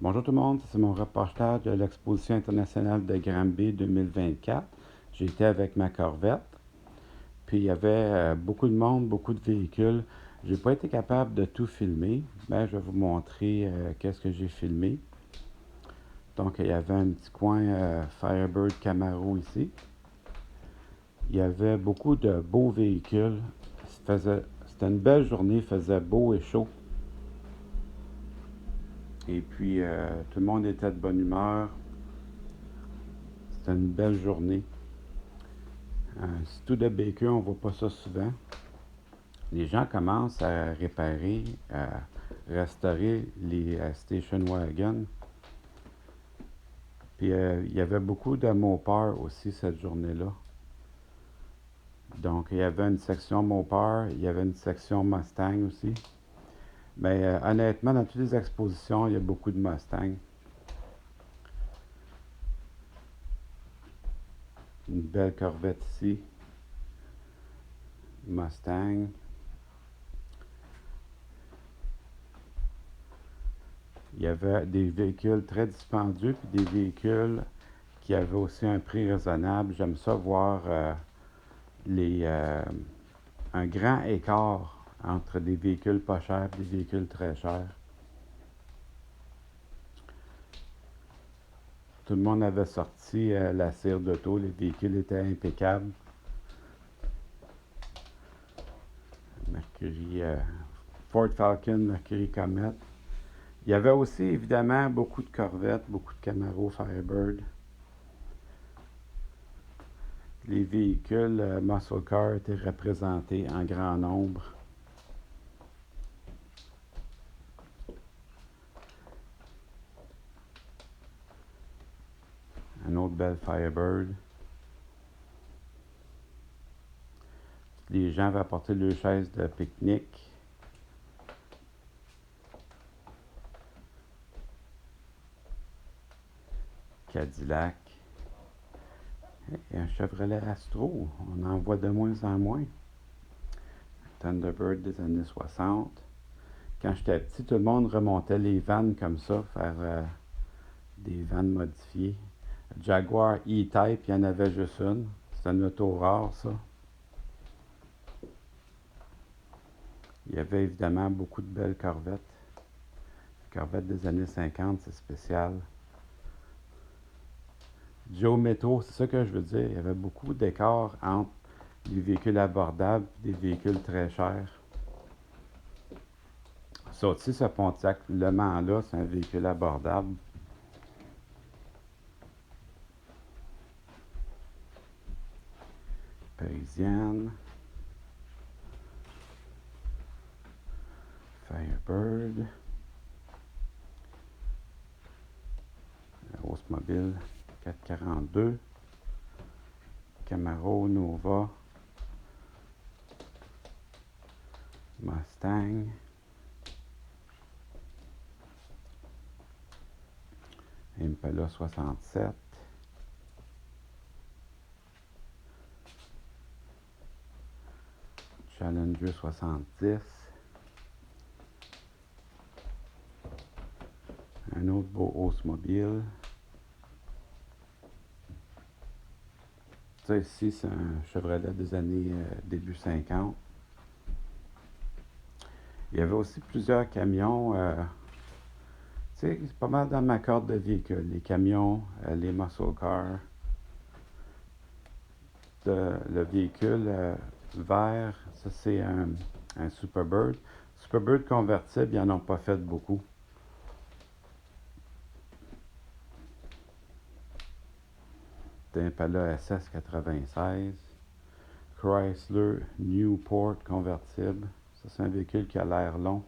Bonjour tout le monde, c'est mon reportage de l'exposition internationale de Granby 2024. J'ai été avec ma Corvette, puis il y avait beaucoup de monde, beaucoup de véhicules. J'ai pas été capable de tout filmer, mais je vais vous montrer qu'est-ce que j'ai filmé. Donc il y avait un petit coin Firebird Camaro ici. Il y avait beaucoup de beaux véhicules. C'était une belle journée, il faisait beau et chaud. Et puis tout le monde était de bonne humeur. C'était une belle journée. Studebaker, on ne voit pas ça souvent. Les gens commencent à réparer, à restaurer les station wagons. Puis il y avait beaucoup de mopars aussi cette journée-là. Donc il y avait une section mopar, il y avait une section Mustang aussi. Mais honnêtement, dans toutes les expositions, il y a beaucoup de Mustang. Une belle Corvette ici. Mustang. Il y avait des véhicules très dispendieux, puis des véhicules qui avaient aussi un prix raisonnable. J'aime ça voir un grand écart entre des véhicules pas chers et des véhicules très chers. Tout le monde avait sorti la cire d'auto, les véhicules étaient impeccables. Mercury, Ford Falcon, Mercury Comet. Il y avait aussi évidemment beaucoup de Corvettes, beaucoup de Camaro Firebird. Les véhicules muscle car étaient représentés en grand nombre. Une autre belle Firebird. Les gens avaient apporté leurs chaises de pique-nique. Cadillac. Et un Chevrolet Astro. On en voit de moins en moins. Thunderbird des années 60. Quand j'étais petit, tout le monde remontait les vannes comme ça, faire des vannes modifiées. Jaguar E-Type, il y en avait juste une. C'est une auto rare, ça. Il y avait évidemment beaucoup de belles Corvettes. Les Corvettes des années 50, c'est spécial. Joe Metro, c'est ça que je veux dire. Il y avait beaucoup d'écart entre les véhicules abordables et des véhicules très chers. Ça aussi, ce Pontiac Le Mans-là, c'est un véhicule abordable. Parisienne. Firebird. Oldsmobile 442. Camaro Nova. Mustang. Impala 67. Challenger 70. Un autre beau Oldsmobile. Ça ici, c'est un Chevrolet des années début 50. Il y avait aussi plusieurs camions. Tu sais, c'est pas mal dans ma corde de véhicules. Les camions, les muscle cars. Le véhicule vert, ça c'est un Superbird. Superbird convertible, ils n'en ont pas fait beaucoup. Impala SS 96. Chrysler Newport convertible. Ça, c'est un véhicule qui a l'air long.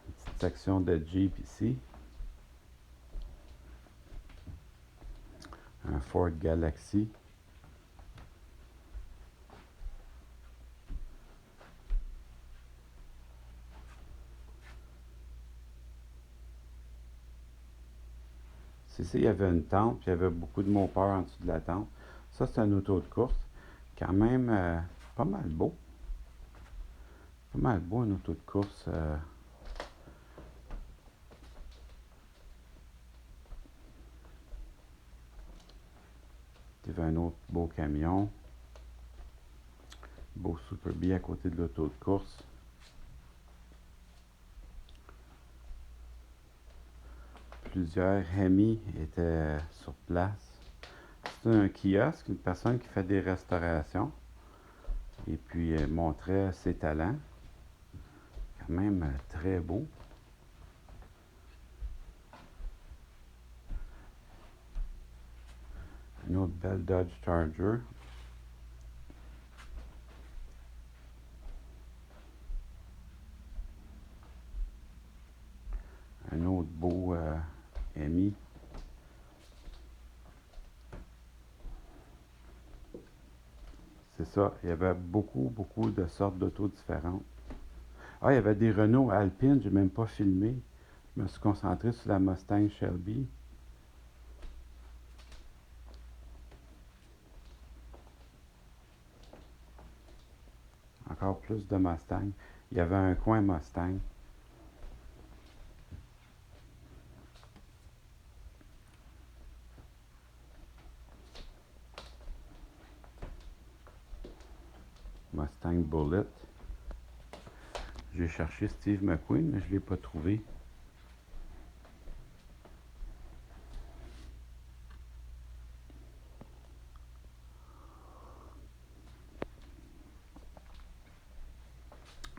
Une petite section de Jeep ici. Un Ford Galaxy. Ici, il y avait une tente, puis il y avait beaucoup de mopars en dessous de la tente. Ça, c'est un auto de course. Quand même pas mal beau. Pas mal beau, un auto de course. suivre un autre beau camion. Beau Super B à côté de l'auto de course. Plusieurs amis étaient sur place. C'est un kiosque, une personne qui fait des restaurations. Et puis montrait ses talents. Quand même très beau. Une autre belle Dodge Charger. Un autre beau Hemi. C'est ça, il y avait beaucoup de sortes d'autos différentes. Ah, il y avait des Renault Alpine, j'ai même pas filmé. Je me suis concentré sur la Mustang Shelby. Encore plus de Mustang. Il y avait un coin Mustang. Mustang Bullet. J'ai cherché Steve McQueen, mais je ne l'ai pas trouvé.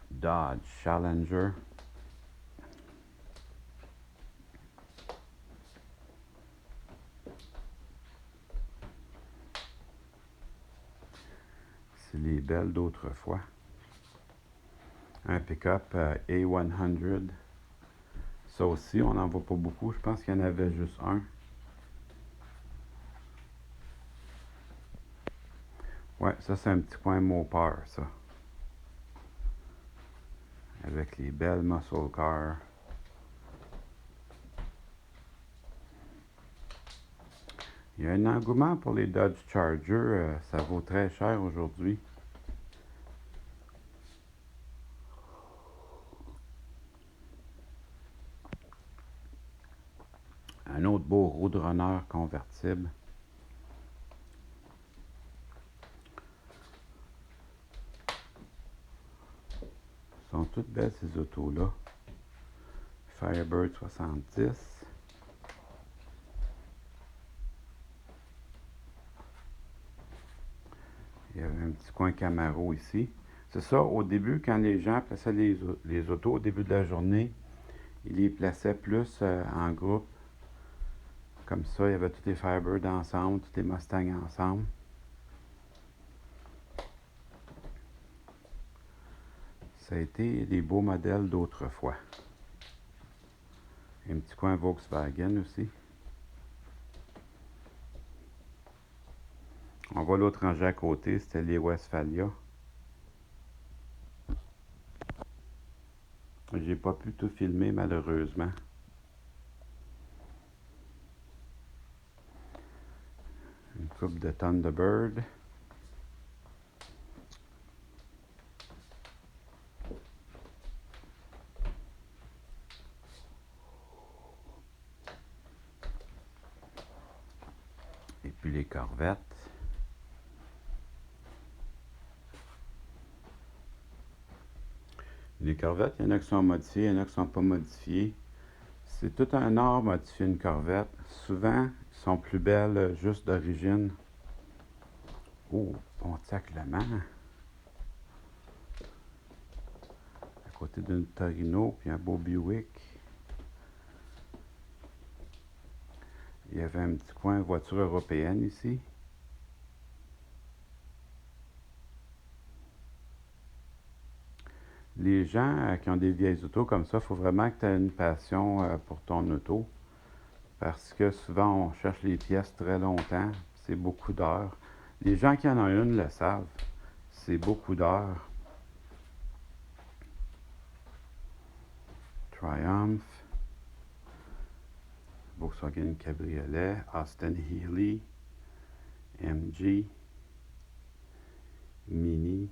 Dodge Challenger. C'est les belles d'autrefois. Un pick-up A100. Ça aussi, on n'en voit pas beaucoup. Je pense qu'il y en avait juste un. Ouais, ça c'est un petit coin Mopar, ça. Avec les belles muscle cars. Il y a un engouement pour les Dodge Charger. Ça vaut très cher aujourd'hui. Un autre beau Roadrunner convertible. Sont toutes belles ces autos-là. Firebird 70. Il y avait un petit coin Camaro ici. C'est ça, au début, quand les gens plaçaient les autos au début de la journée, ils les plaçaient plus en groupe. Comme ça, il y avait tous les Firebird ensemble, tous les Mustangs ensemble. Ça a été des beaux modèles d'autrefois. Un petit coin Volkswagen aussi. On voit l'autre rangée à côté, c'était les Westphalia. J'ai pas pu tout filmer malheureusement. Une coupe de Thunderbird. Et puis les Corvettes. Les Corvettes, il y en a qui sont modifiées, il y en a qui ne sont pas modifiées. C'est tout un art modifier une Corvette. Souvent, ils sont plus belles juste d'origine. Oh, Pontiac Le Mans. À côté d'une Torino, puis un beau Buick. Il y avait un petit coin voiture européenne ici. Les gens qui ont des vieilles autos comme ça, il faut vraiment que tu aies une passion pour ton auto. Parce que souvent, on cherche les pièces très longtemps. C'est beaucoup d'heures. Les gens qui en ont une le savent. C'est beaucoup d'heures. Triumph. Volkswagen Cabriolet. Austin Healey. MG. Mini.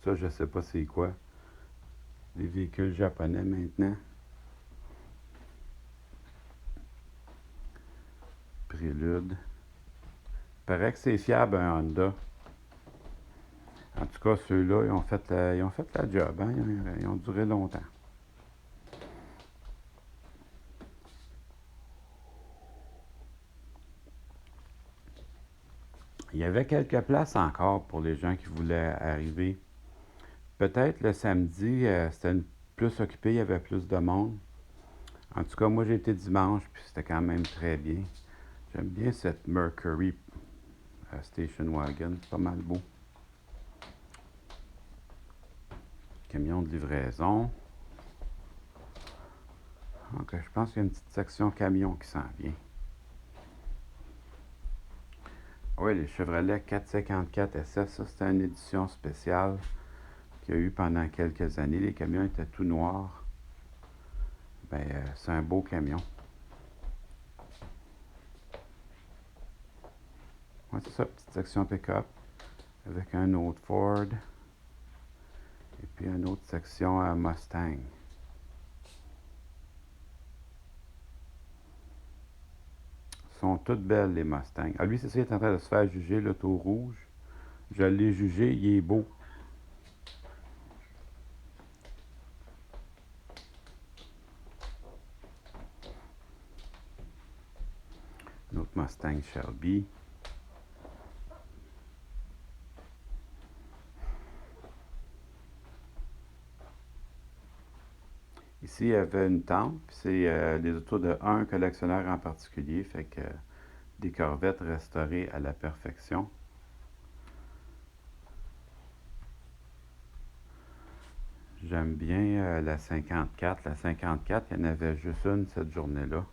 Ça, je sais pas c'est quoi. Des véhicules japonais maintenant. Prélude. Il paraît que c'est fiable un Honda. En tout cas, ceux-là, ils ont fait la job. Hein? Ils ont duré longtemps. Il y avait quelques places encore pour les gens qui voulaient arriver. Peut-être le samedi, c'était plus occupé, il y avait plus de monde. En tout cas, moi j'ai été dimanche, puis c'était quand même très bien. J'aime bien cette Mercury Station Wagon, c'est pas mal beau. Camion de livraison. Donc, je pense qu'il y a une petite section camion qui s'en vient. Oui, les Chevrolet 454 SS, ça c'était une édition spéciale qu'il y a eu pendant quelques années. Les camions étaient tout noirs. Ben, c'est un beau camion. Ouais, c'est ça, petite section pick-up avec un autre Ford et puis une autre section Mustang. Sont toutes belles les Mustangs. Ah, lui, c'est ça, il est en train de se faire juger, l'auto rouge. Je l'ai jugé, il est beau. Une autre Mustang Shelby. Ici, il y avait une tente, puis c'est des autos de un collectionneur en particulier, fait que des Corvettes restaurées à la perfection. J'aime bien la 54. La 54, il y en avait juste une cette journée-là.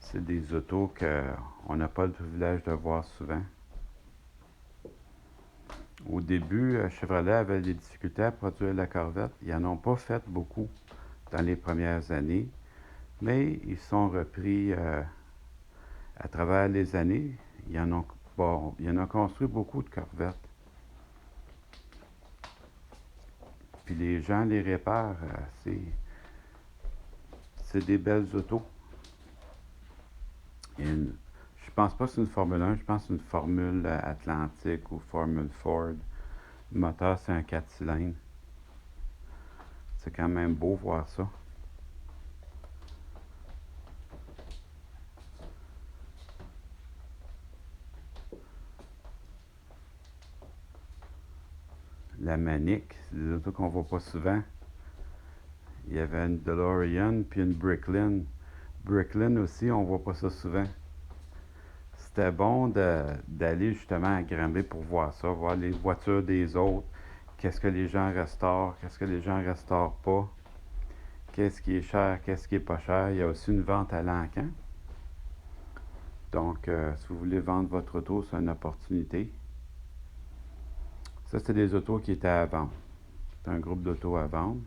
C'est des autos qu'on n'a pas le privilège de voir souvent. Au début, Chevrolet avait des difficultés à produire la Corvette. Ils n'en ont pas fait beaucoup dans les premières années, mais ils sont repris à travers les années. Ils en ont construit beaucoup de Corvettes. Puis les gens les réparent. C'est des belles autos. Je pense pas que c'est une Formule 1, je pense que c'est une Formule Atlantique ou Formule Ford. Le moteur, c'est un 4 cylindres. C'est quand même beau voir ça. La Manic, c'est des autos qu'on voit pas souvent. Il y avait une DeLorean puis une Bricklin. Bricklin aussi, on voit pas ça souvent. C'était bon d'aller justement à Granby pour voir ça, voir les voitures des autres, qu'est-ce que les gens restaurent, qu'est-ce que les gens restaurent pas, qu'est-ce qui est cher, qu'est-ce qui est pas cher. Il y a aussi une vente à l'encan. Donc, si vous voulez vendre votre auto, c'est une opportunité. Ça, c'était des autos qui étaient à vendre. C'est un groupe d'autos à vendre.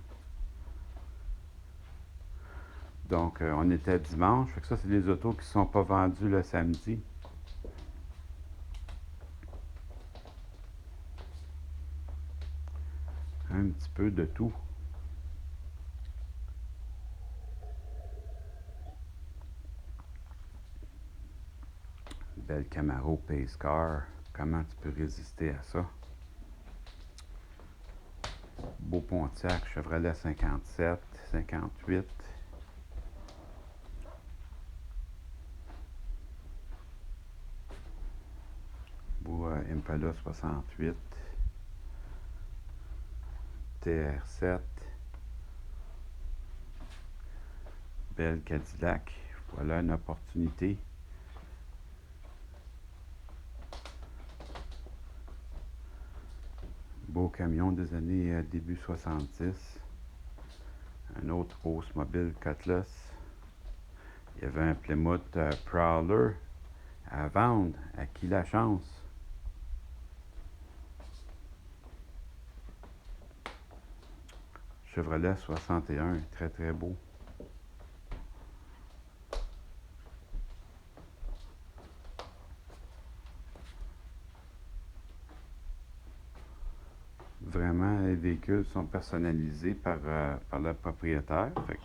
Donc, on était dimanche. Fait que ça, c'est des autos qui ne sont pas vendues le samedi. Un petit peu de tout. Belle Camaro Pace Car. Comment tu peux résister à ça? Beau Pontiac, Chevrolet 57, 58. Beau Impala 68. TR7. Belle Cadillac. Voilà une opportunité. Beau camion des années début 70. Un autre Oldsmobile Cutlass. Il y avait un Plymouth Prowler à vendre. À qui la chance? Chevrolet 61, très très beau. Vraiment, les véhicules sont personnalisés par le propriétaire. Fait que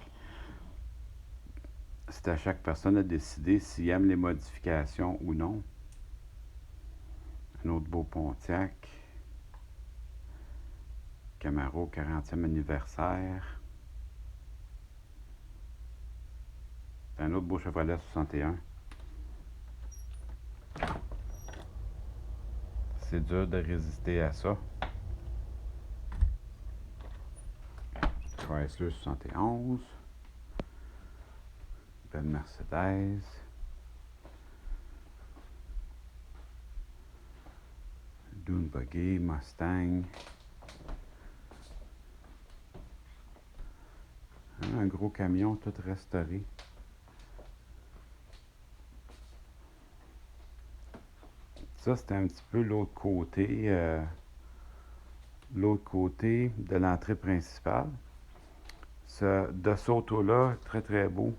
C'est à chaque personne de décider s'il aime les modifications ou non. Un autre beau Pontiac. Camaro 40e anniversaire. Un autre beau Chevrolet 61. C'est dur de résister à ça. Chrysler 71. Belle Mercedes. Dune Buggy, Mustang. Un gros camion tout restauré. Ça, c'était un petit peu l'autre côté de l'entrée principale. De ce auto-là, très très beau.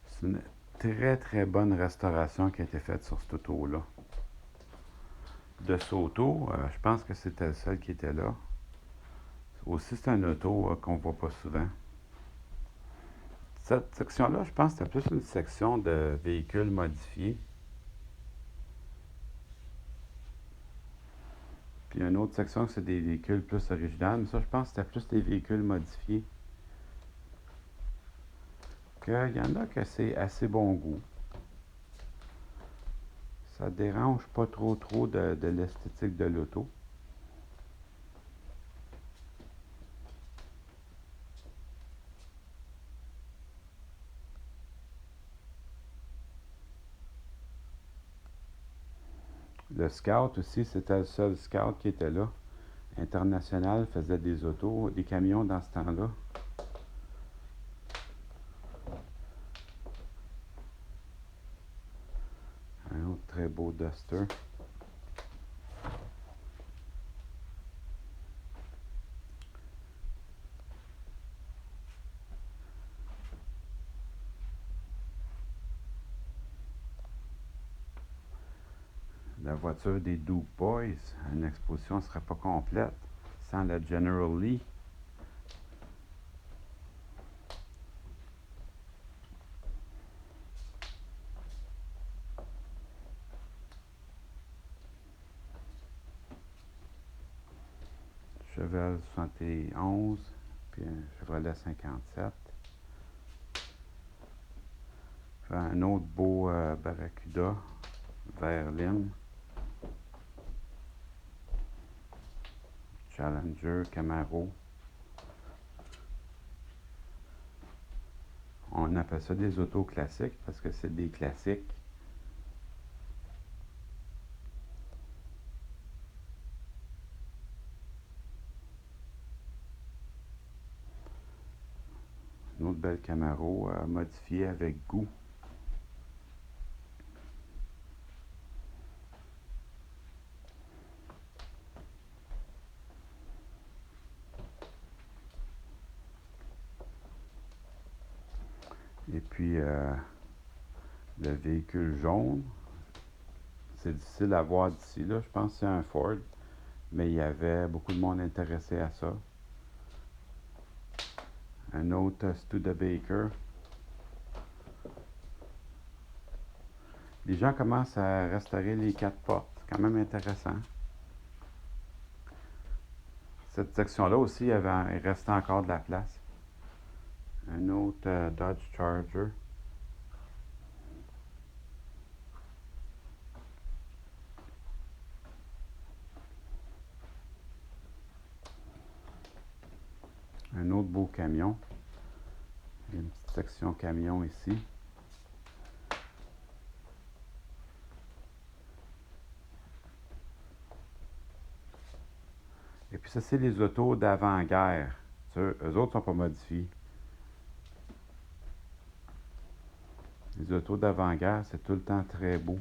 C'est une très très bonne restauration qui a été faite sur cet auto-là. De ce auto, je pense que c'était le seul qui était là. Aussi, c'est un auto qu'on ne voit pas souvent. Cette section-là, je pense que c'était plus une section de véhicules modifiés. Puis une autre section, c'est des véhicules plus originaux. Mais ça, je pense que c'était plus des véhicules modifiés. Il y en a que c'est assez bon goût. Ça dérange pas trop de l'esthétique de l'auto. Le Scout aussi, c'était le seul Scout qui était là. International faisait des autos, des camions dans ce temps-là. Un autre très beau Duster. La voiture des Duke Boys. Une exposition ne serait pas complète sans la General Lee. Chevelle 71, puis un Chevrolet 57. Un autre beau Barracuda, vert lime. Challenger, Camaro. On appelle ça des autos classiques parce que c'est des classiques. Une autre belle Camaro modifiée avec goût. Et puis le véhicule jaune, c'est difficile à voir d'ici là. Je pense que c'est un Ford, mais il y avait beaucoup de monde intéressé à ça. Un autre Studebaker. Les gens commencent à restaurer les 4 portes. C'est quand même intéressant. Cette section-là aussi, il restait encore de la place. Un autre Dodge Charger. Un autre beau camion. Il y a une petite section camion ici. Et puis ça, c'est les autos d'avant-guerre. Eux autres ne sont pas modifiés. Les autos d'avant-guerre, c'est tout le temps très beau.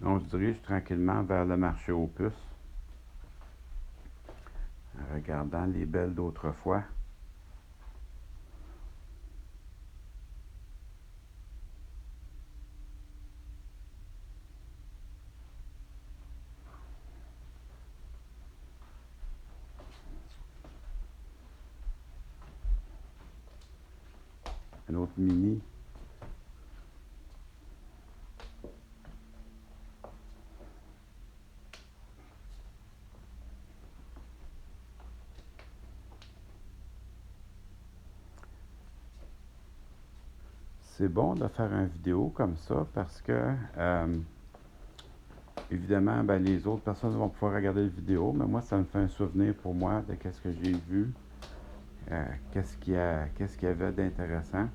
On se dirige tranquillement vers le marché aux puces. En regardant les belles d'autrefois. un autre mini. C'est bon de faire une vidéo comme ça parce que, évidemment, ben, les autres personnes vont pouvoir regarder la vidéo, mais moi, ça me fait un souvenir pour moi de qu'est-ce que j'ai vu, qu'est-ce qu'il y avait d'intéressant,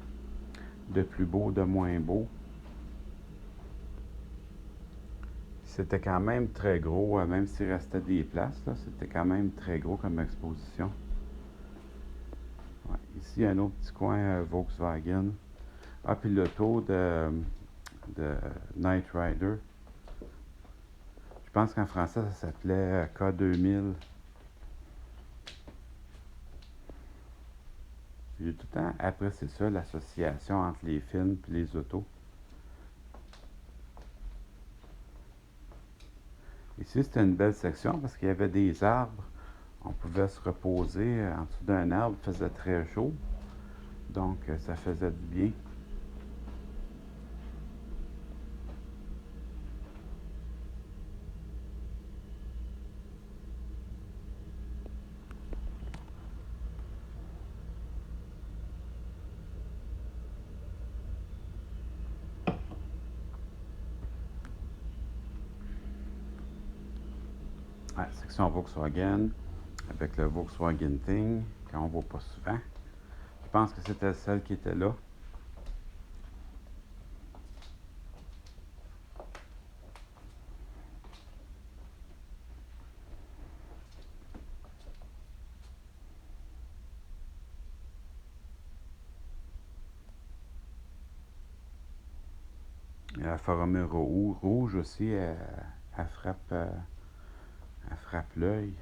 de plus beau, de moins beau. C'était quand même très gros, même s'il restait des places, là, c'était quand même très gros comme exposition. Ouais, ici, un autre petit coin Volkswagen. Ah, puis l'auto de Knight Rider. Je pense qu'en français, ça s'appelait K2000. J'ai tout le temps apprécié ça, l'association entre les films et les autos. Ici, c'était une belle section parce qu'il y avait des arbres. On pouvait se reposer en dessous d'un arbre, il faisait très chaud. Donc, ça faisait du bien. Ouais, section Volkswagen, avec le Volkswagen Thing, qu'on ne voit pas souvent. Je pense que c'était celle qui était là. La Alfa Romeo rouge aussi, elle frappe l'œil.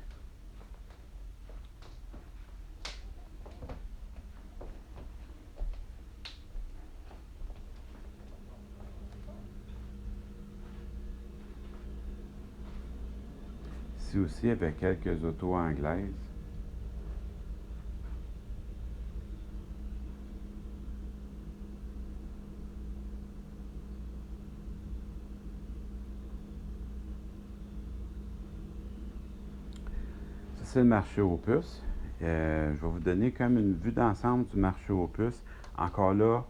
Ici aussi, il y avait quelques autos anglaises. Ça, c'est le marché aux puces. Je vais vous donner comme une vue d'ensemble du marché aux puces. Encore là,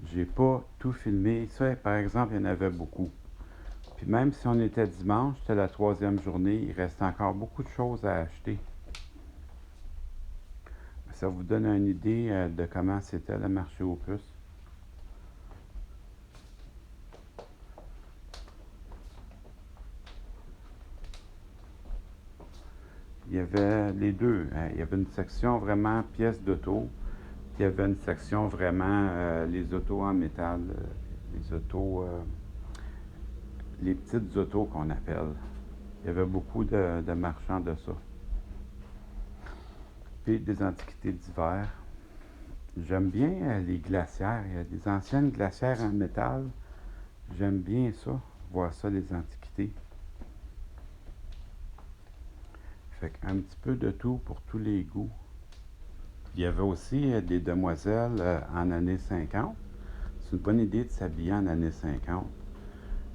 j'ai pas tout filmé. Ça, par exemple, il y en avait beaucoup. Puis même si on était dimanche, c'était la 3e journée, il reste encore beaucoup de choses à acheter. Ça vous donne une idée de comment c'était le marché aux puces. Il y avait les deux. Il y avait une section vraiment pièces d'auto. Il y avait une section vraiment les autos en métal, les autos, les petites autos qu'on appelle. Il y avait beaucoup de marchands de ça. Puis des antiquités d'hiver. J'aime bien les glacières. Il y a des anciennes glacières en métal. J'aime bien ça, voir ça, les antiquités. Fait qu'un petit peu de tout pour tous les goûts. Il y avait aussi des demoiselles en années 50. C'est une bonne idée de s'habiller en années 50.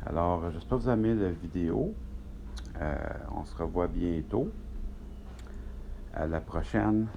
Alors, j'espère que vous avez aimé la vidéo. On se revoit bientôt. À la prochaine.